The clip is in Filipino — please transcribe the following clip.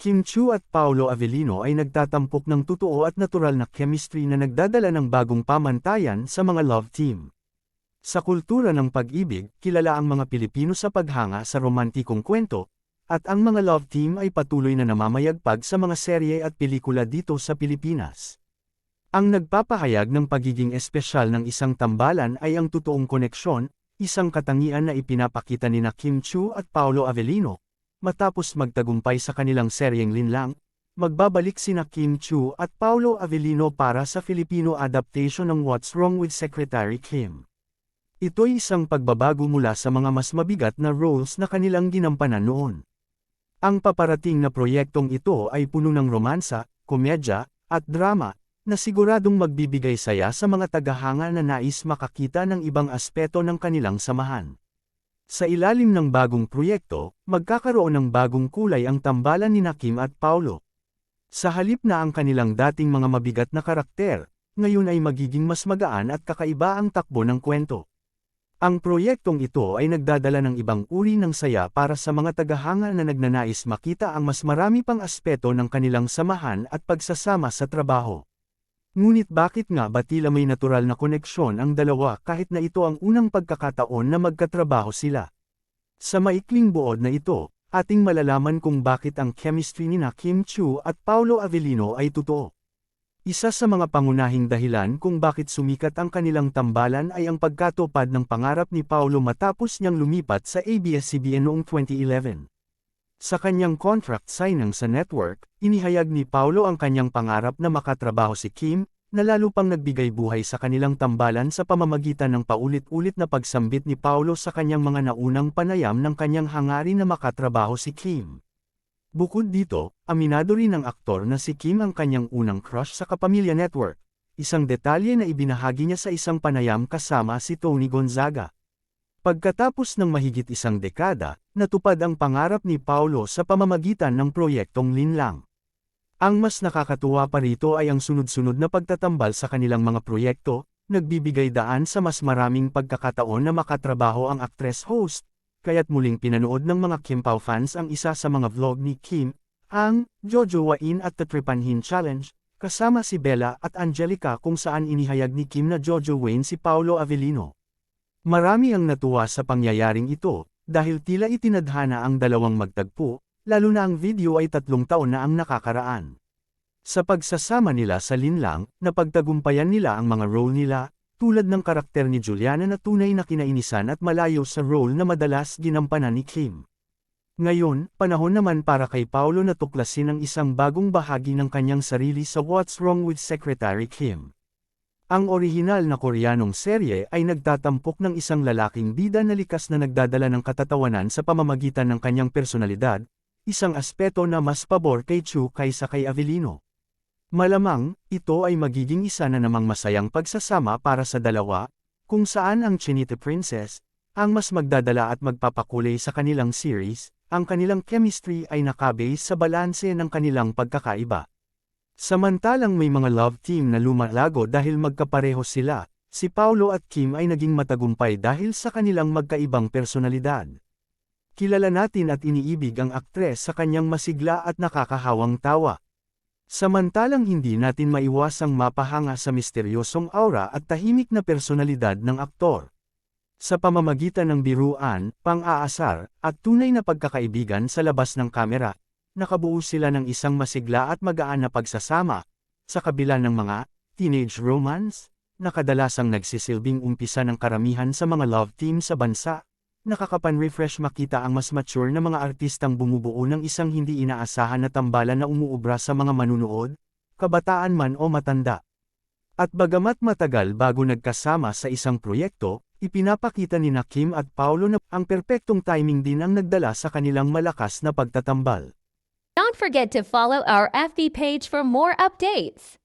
Kim Chiu at Paolo Avellino ay nagtatampok ng totoo at natural na chemistry na nagdadala ng bagong pamantayan sa mga love team. Sa kultura ng pag-ibig, kilala ang mga Pilipino sa paghanga sa romantikong kwento, at ang mga love team ay patuloy na namamayagpag sa mga serye at pelikula dito sa Pilipinas. Ang nagpapahayag ng pagiging espesyal ng isang tambalan ay ang totoong koneksyon, isang katangian na ipinapakita ni Kim Chiu at Paolo Avellino. Matapos magtagumpay sa kanilang seryeng Linlang, magbabalik sina Kim Chiu at Paolo Avellino para sa Filipino adaptation ng What's Wrong with Secretary Kim. Ito'y isang pagbabago mula sa mga mas mabigat na roles na kanilang ginampanan noon. Ang paparating na proyektong ito ay puno ng romansa, komedya, at drama, na siguradong magbibigay saya sa mga tagahanga na nais makakita ng ibang aspeto ng kanilang samahan. Sa ilalim ng bagong proyekto, magkakaroon ng bagong kulay ang tambalan ni Kim at Paolo. Sa halip na ang kanilang dating mga mabigat na karakter, ngayon ay magiging mas magaan at kakaiba ang takbo ng kwento. Ang proyektong ito ay nagdadala ng ibang uri ng saya para sa mga tagahanga na nagnanais makita ang mas marami pang aspeto ng kanilang samahan at pagsasama sa trabaho. Ngunit bakit nga ba tila may natural na koneksyon ang dalawa kahit na ito ang unang pagkakataon na magkatrabaho sila? Sa maikling buod na ito, ating malalaman kung bakit ang chemistry ni Kim Chiu at Paolo Avellino ay totoo. Isa sa mga pangunahing dahilan kung bakit sumikat ang kanilang tambalan ay ang pagkatupad ng pangarap ni Paolo matapos niyang lumipat sa ABS-CBN noong 2011. Sa kanyang contract signing sa network, inihayag ni Paolo ang kanyang pangarap na makatrabaho si Kim, na lalo pang nagbigay buhay sa kanilang tambalan sa pamamagitan ng paulit-ulit na pagsambit ni Paolo sa kanyang mga naunang panayam ng kanyang hangarin na makatrabaho si Kim. Bukod dito, aminado rin ng aktor na si Kim ang kanyang unang crush sa Kapamilya Network, isang detalye na ibinahagi niya sa isang panayam kasama si Tony Gonzaga. Pagkatapos ng mahigit isang dekada, natupad ang pangarap ni Paolo sa pamamagitan ng proyektong Linlang. Ang mas nakakatuwa pa rito ay ang sunod-sunod na pagtatambal sa kanilang mga proyekto, nagbibigay daan sa mas maraming pagkakataon na makatrabaho ang actress-host, kaya't muling pinanood ng mga Kim Pao fans ang isa sa mga vlog ni Kim, ang Jojowain at the Tripanhin Challenge, kasama si Bella at Angelica kung saan inihayag ni Kim na Jojowain si Paolo Avellino. Marami ang natuwa sa pangyayaring ito, dahil tila itinadhana ang dalawang magtagpo, lalo na ang video ay 3 taon na ang nakakaraan. Sa pagsasama nila sa Linlang, napagtagumpayan nila ang mga role nila, tulad ng karakter ni Juliana na tunay na kinainisan at malayo sa role na madalas ginampanan ni Kim. Ngayon, panahon naman para kay Paolo na tuklasin ang isang bagong bahagi ng kanyang sarili sa What's Wrong with Secretary Kim. Ang orihinal na Koreanong serye ay nagtatampok ng isang lalaking bida na likas na nagdadala ng katatawanan sa pamamagitan ng kanyang personalidad, isang aspeto na mas pabor kay Chiu kaysa kay Avellino. Malamang, ito ay magiging isa na namang masayang pagsasama para sa dalawa, kung saan ang Chinita Princess, ang mas magdadala at magpapakulay sa kanilang series, ang kanilang chemistry ay nakabase sa balanse ng kanilang pagkakaiba. Samantalang may mga love team na lumalago dahil magkapareho sila, si Paolo at Kim ay naging matagumpay dahil sa kanilang magkaibang personalidad. Kilala natin at iniibig ang aktres sa kanyang masigla at nakakahawang tawa. Samantalang hindi natin maiwasang mapahanga sa misteryosong aura at tahimik na personalidad ng aktor. Sa pamamagitan ng biruan, pang-aasar, at tunay na pagkakaibigan sa labas ng kamera, nakabuo sila ng isang masigla at magaan na pagsasama, sa kabila ng mga teenage romance, na kadalasang nagsisilbing umpisa ng karamihan sa mga love team sa bansa. Nakakapan-refresh makita ang mas mature na mga artistang bumubuo ng isang hindi inaasahan na tambalan na umuubra sa mga manunood, kabataan man o matanda. At bagamat matagal bago nagkasama sa isang proyekto, ipinapakita ni Kim at Paolo na ang perpektong timing din ang nagdala sa kanilang malakas na pagtatambal. Don't forget to follow our FB page for more updates.